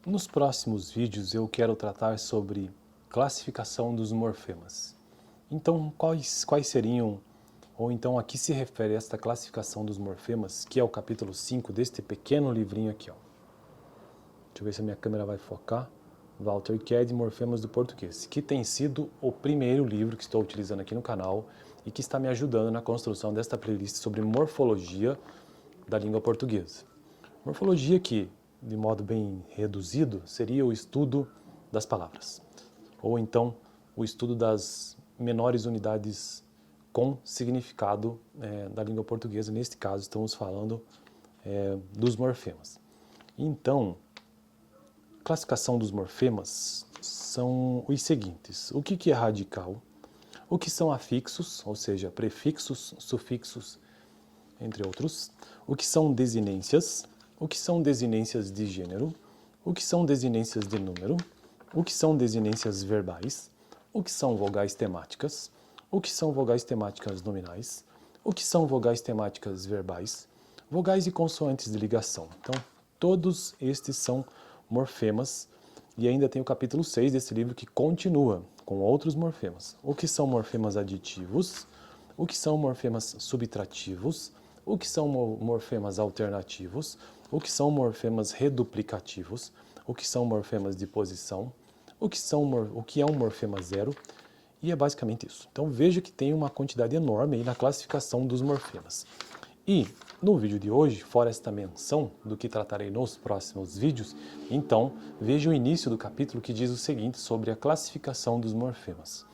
Nos próximos vídeos eu quero tratar sobre classificação dos morfemas. Então, quais seriam, ou então a que se refere esta classificação dos morfemas, que é o capítulo 5 deste pequeno livrinho aqui, ó. Deixa eu ver se a minha câmera vai focar. Walter Ked, Morfemas do Português, que tem sido o primeiro livro que estou utilizando aqui no canal e que está me ajudando na construção desta playlist sobre morfologia da língua portuguesa. Morfologia que, de modo bem reduzido, seria o estudo das palavras, ou então o estudo das menores unidades com significado da língua portuguesa. Neste caso, estamos falando dos morfemas. Então, classificação dos morfemas são os seguintes. O que é radical? O que são afixos, ou seja, prefixos, sufixos, entre outros. O que são desinências? O que são desinências de gênero? O que são desinências de número? O que são desinências verbais? O que são vogais temáticas? O que são vogais temáticas nominais? O que são vogais temáticas verbais? Vogais e consoantes de ligação. Então, todos estes são morfemas, e ainda tem o capítulo 6 desse livro que continua com outros morfemas. O que são morfemas aditivos? O que são morfemas subtrativos? O que são morfemas alternativos? O que são morfemas reduplicativos? O que são morfemas de posição? O que é um morfema zero? E é basicamente isso. Então veja que tem uma quantidade enorme aí na classificação dos morfemas. E no vídeo de hoje, fora esta menção do que tratarei nos próximos vídeos, então veja o início do capítulo que diz o seguinte sobre a classificação dos morfemas.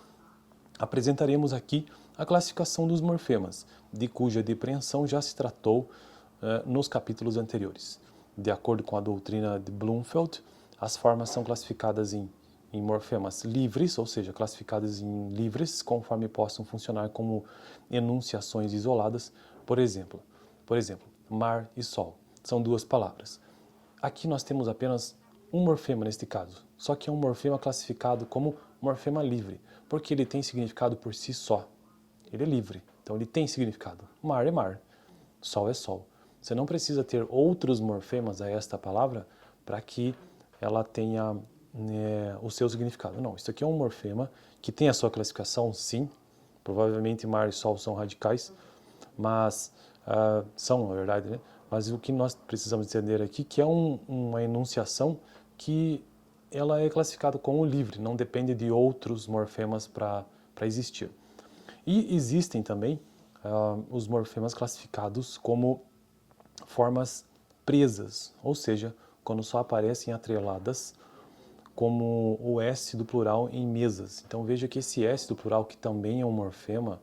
Apresentaremos aqui a classificação dos morfemas, de cuja depreensão já se tratou nos capítulos anteriores. De acordo com a doutrina de Bloomfield, as formas são classificadas em morfemas livres, ou seja, classificadas em livres, conforme possam funcionar como enunciações isoladas. Por exemplo, mar e sol. São duas palavras. Aqui nós temos apenas um morfema neste caso, só que é um morfema classificado como morfema livre, porque ele tem significado por si só. Ele é livre, então ele tem significado. Mar é mar, sol é sol. Você não precisa ter outros morfemas a esta palavra para que ela tenha o seu significado. Não, isso aqui é um morfema que tem a sua classificação, sim. Provavelmente mar e sol são radicais, mas são, na verdade, né? Mas o que nós precisamos entender aqui que é uma enunciação que ela é classificada como livre, não depende de outros morfemas para existir. E existem também os morfemas classificados como formas presas, ou seja, quando só aparecem atreladas, como o S do plural em mesas. Então veja que esse S do plural, que também é um morfema,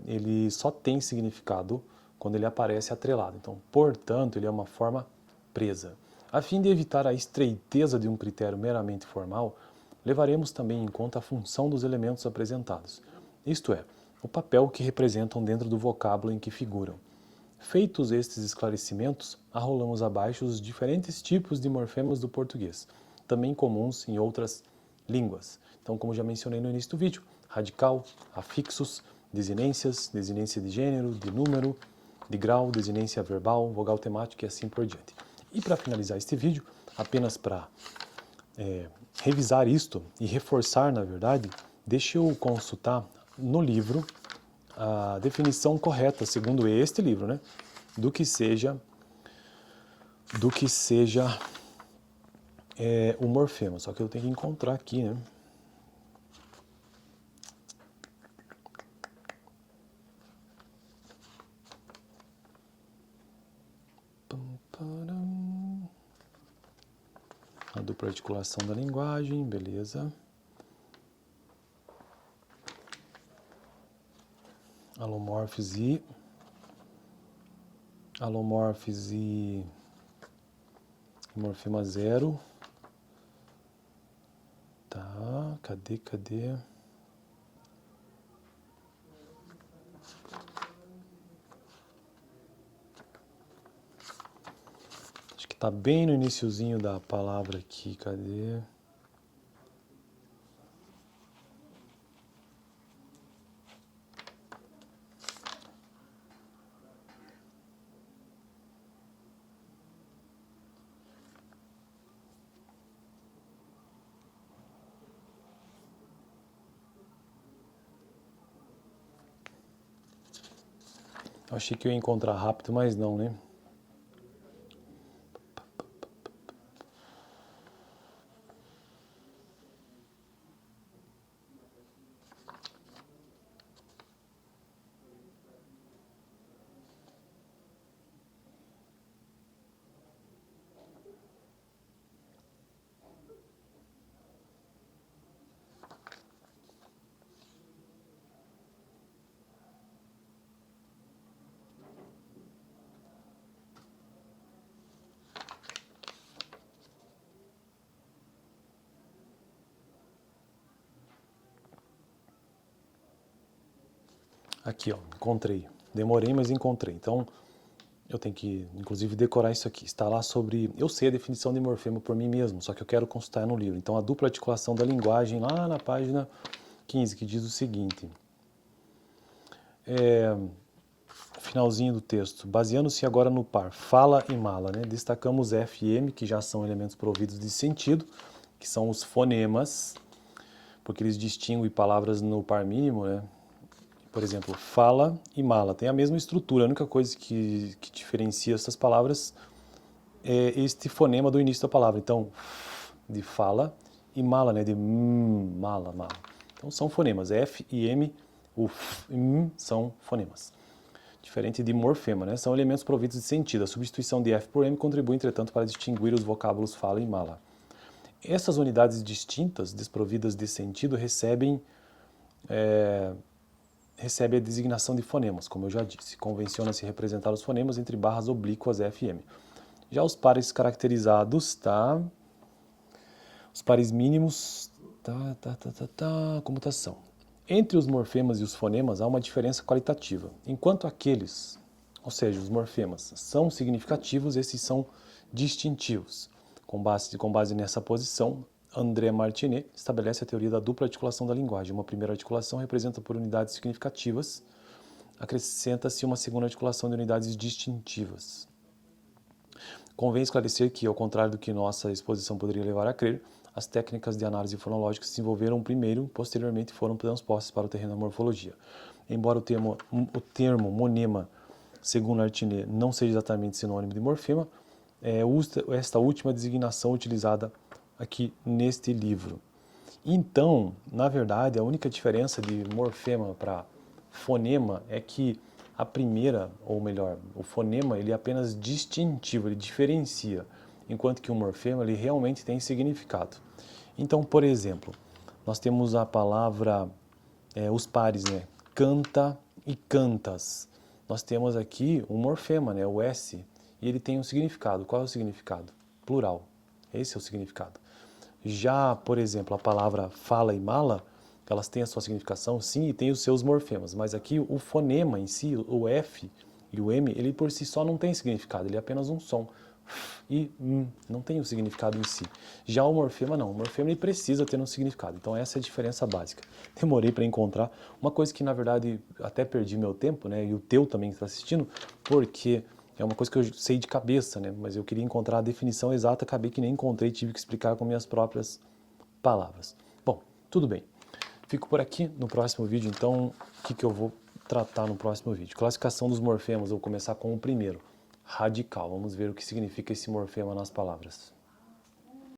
ele só tem significado quando ele aparece atrelado. Então, portanto, ele é uma forma presa. A fim de evitar a estreiteza de um critério meramente formal, levaremos também em conta a função dos elementos apresentados, isto é, o papel que representam dentro do vocábulo em que figuram. Feitos estes esclarecimentos, arrolamos abaixo os diferentes tipos de morfemas do português, também comuns em outras línguas. Então, como já mencionei no início do vídeo, radical, afixos, desinências, desinência de gênero, de número, de grau, desinência verbal, vogal temático e assim por diante. E para finalizar este vídeo, apenas para revisar isto e reforçar, na verdade, deixe eu consultar no livro a definição correta, segundo este livro, né, do que seja o morfema. Só que eu tenho que encontrar aqui, né? A dupla articulação da linguagem, beleza. Alomorfes e morfema zero. Tá, cadê? Acho que tá bem no iniciozinho da palavra aqui, cadê? Eu achei que eu ia encontrar rápido, mas não, né? Aqui, ó, encontrei. Demorei, mas encontrei. Então, eu tenho que, inclusive, decorar isso aqui. Está lá sobre... Eu sei a definição de morfema por mim mesmo, só que eu quero consultar no livro. Então, a dupla articulação da linguagem, lá na página 15, que diz o seguinte. Finalzinho do texto. Baseando-se agora no par fala e mala, né? Destacamos F e M, que já são elementos providos de sentido, que são os fonemas, porque eles distinguem palavras no par mínimo, né? Por exemplo, fala e mala tem a mesma estrutura, a única coisa que diferencia essas palavras é este fonema do início da palavra. Então, de fala e mala, né? De mala, mala. Então são fonemas, F e M, o F e M são fonemas. Diferente de morfema, né? São elementos providos de sentido. A substituição de F por M contribui, entretanto, para distinguir os vocábulos fala e mala. Essas unidades distintas, desprovidas de sentido, recebe a designação de fonemas, como eu já disse. Convenciona-se representar os fonemas entre barras oblíquas F e M. Já os pares caracterizados, tá? Os pares mínimos, comutação. Entre os morfemas e os fonemas há uma diferença qualitativa. Enquanto aqueles, ou seja, os morfemas, são significativos, esses são distintivos. Com base nessa posição, André Martinet estabelece a teoria da dupla articulação da linguagem. Uma primeira articulação representa por unidades significativas, acrescenta-se uma segunda articulação de unidades distintivas. Convém esclarecer que, ao contrário do que nossa exposição poderia levar a crer, as técnicas de análise fonológica se desenvolveram primeiro, posteriormente foram transpostas para o terreno da morfologia. Embora o termo monema, segundo Martinet, não seja exatamente sinônimo de morfema, é esta última designação utilizada aqui neste livro. Então, na verdade, a única diferença de morfema para fonema é que a primeira, ou melhor, o fonema, ele é apenas distintivo, ele diferencia, enquanto que o morfema, ele realmente tem significado. Então, por exemplo, nós temos a palavra, os pares, né? Canta e cantas. Nós temos aqui um morfema, né? O S, e ele tem um significado. Qual é o significado? Plural. Esse é o significado. Já, por exemplo, a palavra fala e mala, elas têm a sua significação, sim, e tem os seus morfemas, mas aqui o fonema em si, o F e o M, ele por si só não tem significado, ele é apenas um som. E não tem o significado em si. Já o morfema não, o morfema ele precisa ter um significado, então essa é a diferença básica. Demorei para encontrar uma coisa que na verdade até perdi meu tempo, né, e o teu também está assistindo, porque é uma coisa que eu sei de cabeça, né, mas eu queria encontrar a definição exata, acabei que nem encontrei, tive que explicar com minhas próprias palavras. Bom, tudo bem. Fico por aqui no próximo vídeo, então o que eu vou tratar no próximo vídeo? Classificação dos morfemas, eu vou começar com o primeiro. Radical. Vamos ver o que significa esse morfema nas palavras.